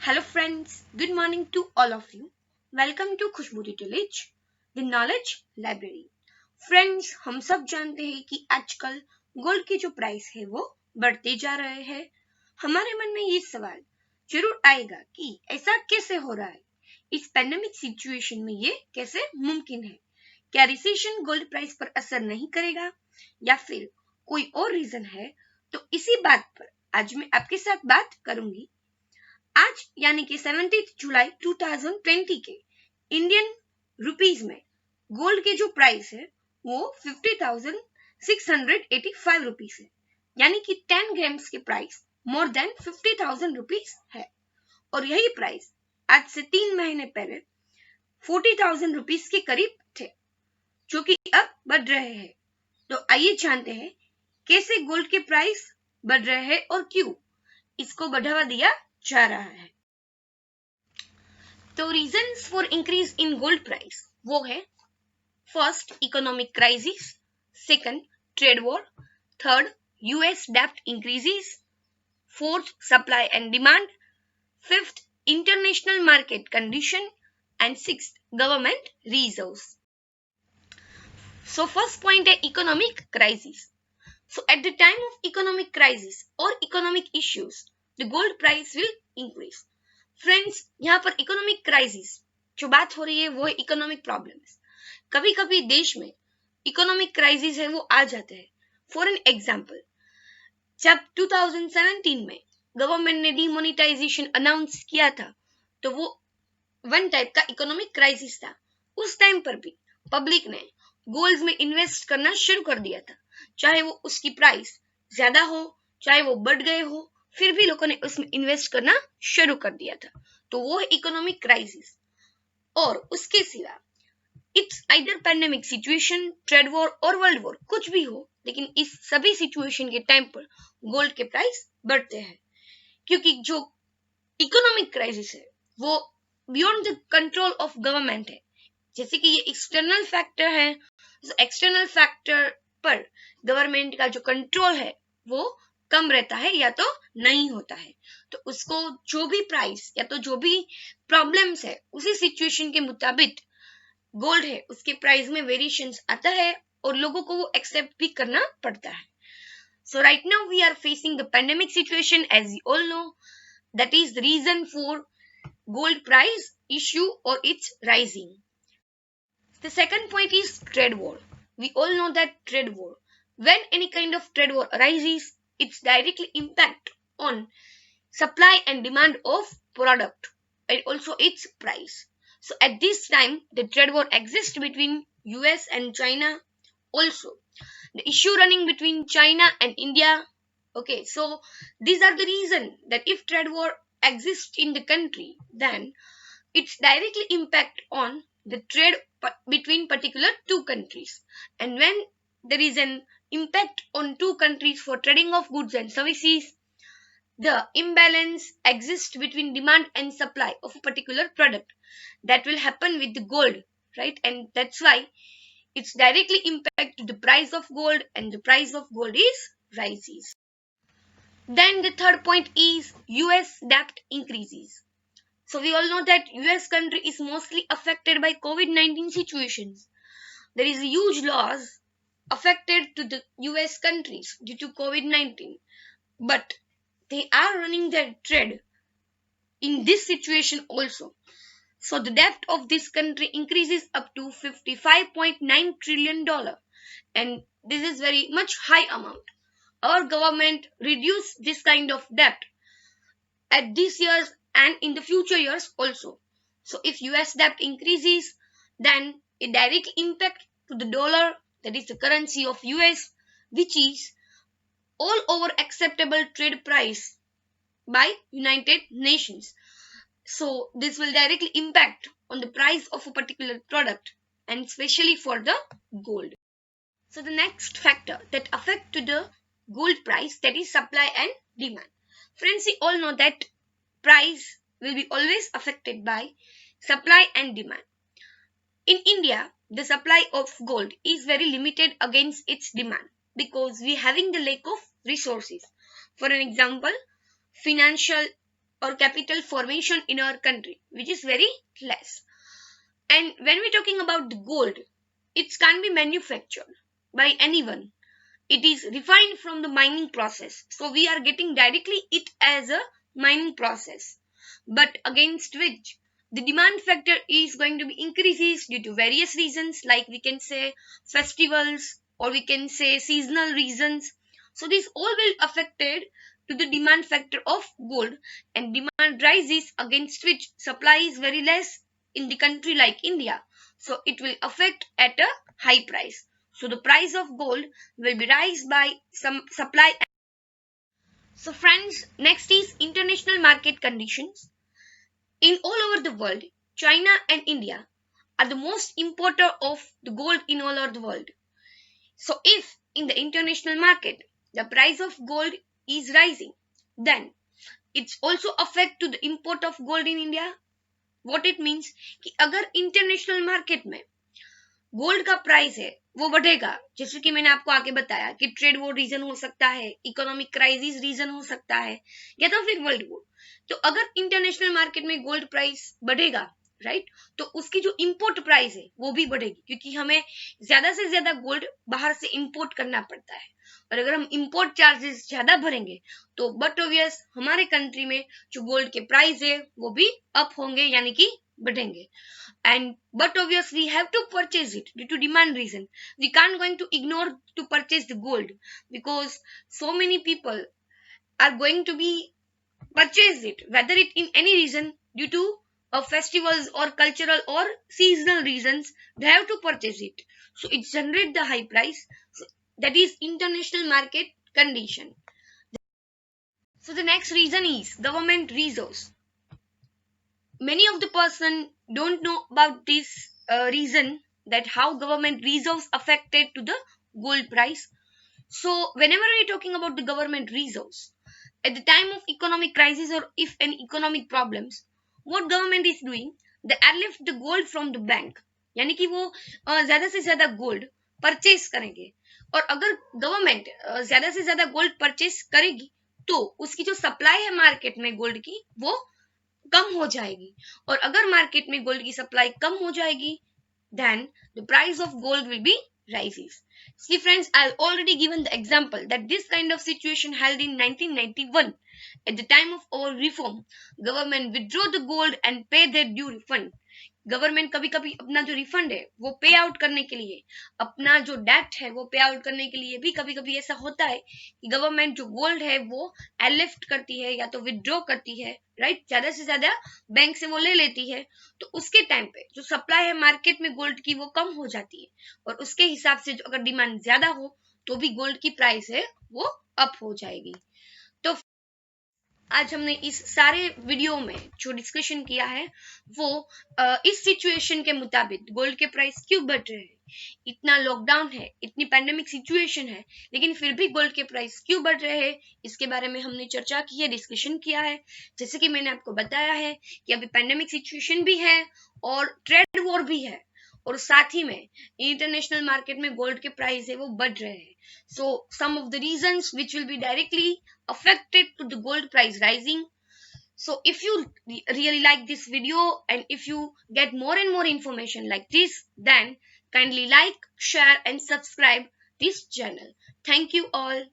Hello friends, good morning to all of you. Welcome to Khushboo Tutelage, the knowledge library. Friends, हम सब जानते हैं कि आजकल गोल्ड की जो प्राइस है वो बढ़ते जा रहे हैं। हमारे मन में ये सवाल जरूर आएगा कि ऐसा कैसे हो रहा है, इस पैंडेमिक सिचुएशन में ये कैसे मुमकिन है। क्या रिसेशन गोल्ड प्राइस पर असर नहीं करेगा या फिर कोई और रीजन है? तो इसी बात पर आज मैं आपके साथ बात करूंगी। आज यानी कि 17 जुलाई 2020 के इंडियन रुपीज में गोल्ड के जो प्राइस है वो 50,685 रुपीज है, यानी कि 10 ग्राम्स के प्राइस मोर देन 50,000 रुपीज है। और यही प्राइस आज से 3 महीने पहले 40,000 रुपीज के करीब थे, जो कि अब बढ़ रहे हैं। तो आइए जानते हैं कैसे गोल्ड के प्राइस बढ़ रहे हैं और क्यों इसको बढ़ावा दिया जा रहा है। तो reasons for increase in gold price वो है first economic crisis, second trade war, third US डेब्ट increases, fourth supply and demand, fifth international market condition and sixth government reserves. So first point है economic crisis. So at the time of economic crisis or economic issues, the gold price will increase. Friends, यहाँ पर economic crisis जो बात हो रही है वो है economic problems. कभी कभी देश में economic crisis है वो आ जाते हैं। For an example, जब 2017 में गवर्नमेंट ने डिमोनेटाइजेशन अनाउंस किया था तो वो वन टाइप का इकोनॉमिक क्राइसिस था। उस टाइम पर भी पब्लिक ने गोल्ड में इन्वेस्ट करना शुरू कर दिया था, चाहे वो उसकी प्राइस ज्यादा हो चाहे वो बढ़ गए हो, फिर भी लोगों ने उसमें इन्वेस्ट करना शुरू कर दिया था। तो वो है इकोनॉमिक क्राइसिस। और उसके सिवा it's either pandemic situation, trade war और वर्ल्ड वॉर, कुछ भी हो, लेकिन इस सभी सिचुएशन के टाइम पर गोल्ड के प्राइस बढ़ते हैं, क्योंकि जो इकोनॉमिक क्राइसिस है वो beyond the control of government है। जैसे कि ये एक्सटर्नल फैक्टर है, एक्सटर्नल फैक्टर पर गवर्नमेंट का जो कंट्रोल है वो कम रहता है या तो नहीं होता है। तो उसको जो भी प्राइस या तो जो भी प्रॉब्लम्स है उसी सिचुएशन के मुताबिक गोल्ड है उसके प्राइस में वेरिएशंस आता है और लोगों को वो एक्सेप्ट भी करना पड़ता है। So right now we are facing the pandemic situation, as you all know. That is the reason for gold price issue or its rising. The second point is trade war. We all know that trade war, when any kind of trade war arises, it's directly impact on supply and demand of product and also its price. So at this time, the trade war exists between US and China. Also, the issue running between China and India. Okay, so these are the reason that if trade war exists in the country, then it's directly impact on the trade between particular two countries. And when there is an impact on two countries for trading of goods and services, the imbalance exists between demand and supply of a particular product. That will happen with the gold, right? And that's why it's directly impact to the price of gold, and the price of gold is rises. Then the third point is US debt increases. So we all know that US country is mostly affected by COVID-19 situations. There is a huge loss affected to the US countries due to COVID-19. But they are running their trade in this situation also. So the debt of this country increases up to $55.9 trillion. And this is very much high amount. Our government reduced this kind of debt at this year's and in the future years also. So if US debt increases, then it directly impact to the dollar, that is the currency of US, which is all over acceptable trade price by United Nations. So this will directly impact on the price of a particular product, and especially for the gold. So the next factor that affect to the gold price, that is supply and demand. Friends, we all know that price will be always affected by supply and demand. In India, the supply of gold is very limited against its demand because we having the lack of resources. For an example, financial or capital formation in our country, which is very less. And when we're talking about the gold, it can't be manufactured by anyone. It is refined from the mining process. So we are getting directly it as a mining process. But against which the demand factor is going to be increases due to various reasons, like we can say festivals, or we can say seasonal reasons. So this all will affected to the demand factor of gold, and demand rises against which supply is very less in the country like India. So it will affect at a high price. So the price of gold will be raised by some supply. So friends, next is international market conditions. In all over the world, China and India are the most importer of the gold in all over the world. So if in the international market the price of gold is rising, then it's also affect to the import of gold in India. What it means कि अगर international market में gold का price है वो बढ़ेगा, जैसे कि मैंने आपको आगे बताया कि ट्रेड वॉर रीजन हो सकता है, इकोनॉमिक क्राइसिस रीजन हो सकता है, या तो फिर वर्ल्ड वॉर। तो अगर इंटरनेशनल मार्केट में गोल्ड प्राइस बढ़ेगा, राइट, तो उसकी जो इंपोर्ट प्राइस है वो भी बढ़ेगी, क्योंकि हमें ज्यादा से ज्यादा गोल्ड बाहर से इंपोर्ट करना पड़ता है। और अगर हम इंपोर्ट चार्जेस ज्यादा भरेंगे तो बट ऑब्वियस हमारे कंट्री में जो गोल्ड के प्राइस है वो भी अप होंगे, यानी कि बढ़ेंगे। And but obviously we have to purchase it due to demand reason. We can't going to ignore to purchase the gold, because so many people are going to be purchase it, whether it in any reason due to festivals or cultural or seasonal reasons, they have to purchase it. So it generate the high price. So that is international market condition. So the next reason is government resource. Many of the person don't know about this reason, that how government reserves affected to the gold price. So whenever we're talking about the government reserves at the time of economic crisis or if any economic problems, what government is doing, they airlift the gold from the bank, यानी कि वो ज्यादा से ज्यादा gold purchase करेंगे। और अगर government ज्यादा से ज्यादा गोल्ड परचेस करेगी तो उसकी जो सप्लाई है मार्केट में गोल्ड की वो कम हो जाएगी। और अगर मार्केट में गोल्ड की सप्लाई कम हो जाएगी, then the price of gold will be rises. See friends, I already given the example that this kind of situation held in 1991. At the time of our reform, government withdraw the gold and pay their due refund. Government कभी कभी अपना जो refund है वो पे out करने के लिए, अपना जो डेट है वो पे आउट करने के लिए भी कभी कभी ऐसा होता है कि गवर्नमेंट जो गोल्ड है वो एलिफ्ट करती है या तो विदड्रॉ करती है, राइट, ज्यादा से ज्यादा बैंक से वो ले लेती है। तो उसके टाइम पे जो सप्लाई है मार्केट में गोल्ड की वो कम हो जाती है, और उसके हिसाब से जो अगर डिमांड ज्यादा हो तो भी गोल्ड की प्राइस है वो अप हो जाएगी। तो आज हमने इस सारे वीडियो में जो डिस्कशन किया है वो इस सिचुएशन के मुताबिक गोल्ड के प्राइस क्यों बढ़ रहे हैं, इतना लॉकडाउन है, इतनी पैंडेमिक सिचुएशन है, लेकिन फिर भी गोल्ड के प्राइस क्यों बढ़ रहे हैं, इसके बारे में हमने चर्चा की है, डिस्कशन किया है। जैसे कि मैंने आपको बताया है कि अभी पैंडेमिक सिचुएशन भी है और ट्रेड वॉर भी है, और साथ ही में इंटरनेशनल मार्केट में गोल्ड के प्राइस है वो बढ़ रहे हैं। So some of the reasons which will be directly affected to the gold price rising. So if you really like this video and if you get more and more information like this, then kindly like, share and subscribe this channel. Thank you all.